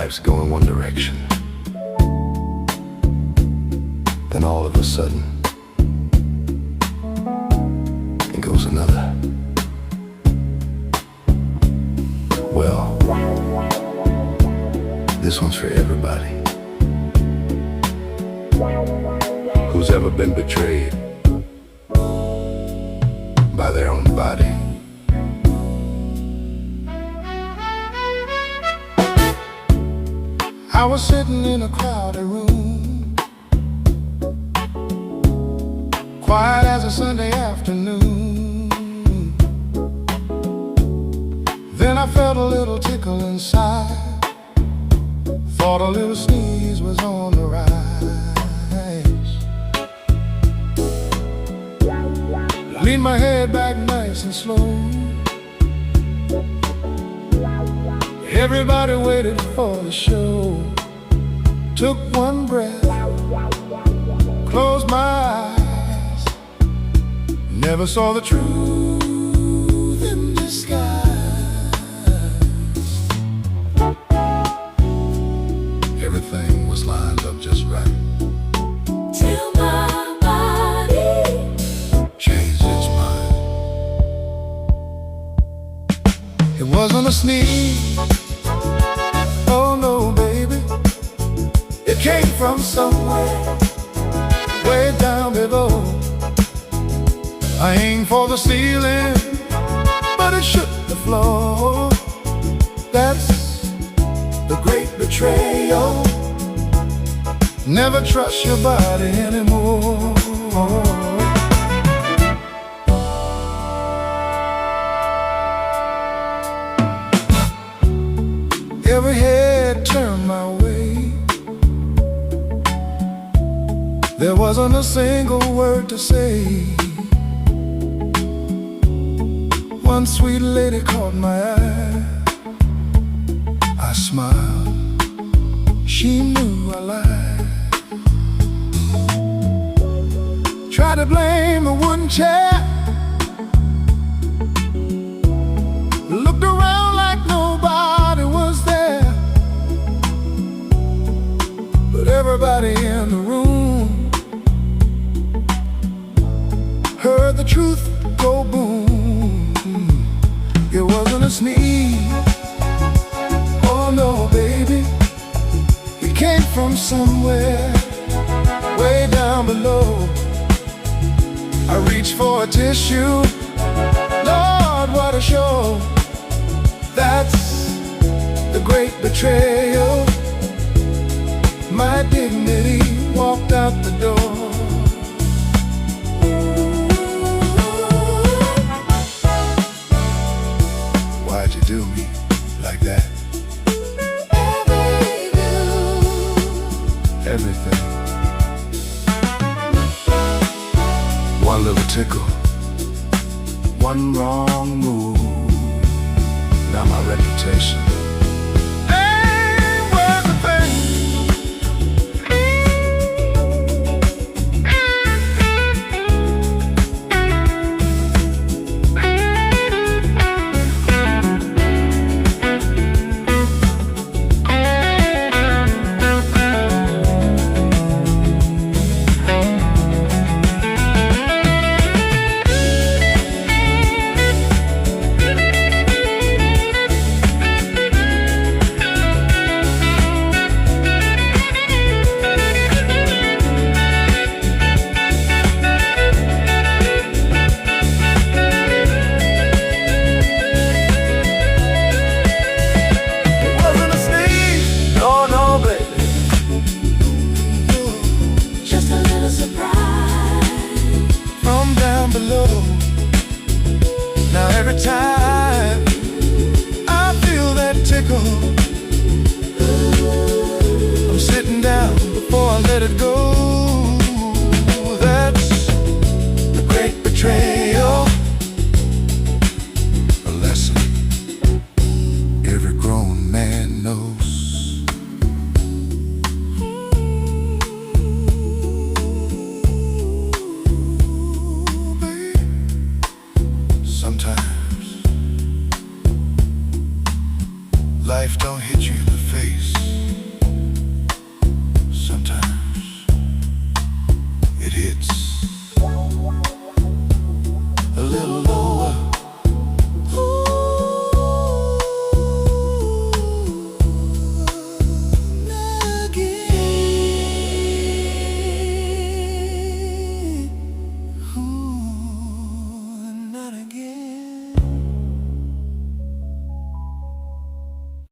life's going one direction, then all of a sudden it goes another. Well, this one's for everybody who's ever been betrayed by their own body. I was sitting in a crowded room, quiet as a Sunday afternoon. Then I felt a little tickle inside, thought a little sneeze was on the rise. Leaned my head back nice and slow. Everybody waited for the show. Took one breath, closed my eyes, never saw the truth in disguise. Everything was lined up just right Till my body changed its mind. It wasn't a sneeze, oh no baby, it came from somewhere way down below. I aimed for the ceiling, but it shook the floor. That's the great betrayal. Never trust your body anymore. Every head turned my way. There wasn't a single word to say. One sweet lady caught my eye. I smiled, she knew I lied. Tried to blame the wooden chair, looked around like nobody was there. But everybody in the room heard the truth go boom. It wasn't a sneeze, oh no baby, it came from somewhere way down below. I reached for a tissue, Lord what a show. That's the great betrayal. My dignity walked out the door. Why'd you do me like that? Everything. One little tickle, one wrong move, now my reputation ain't worth a thing. Now every time I feel that tickle, I'm sitting down before I let it go. That's the great betrayal. A lesson every grown man knows. Sometimes don't hit you in the face. Sometimes it hits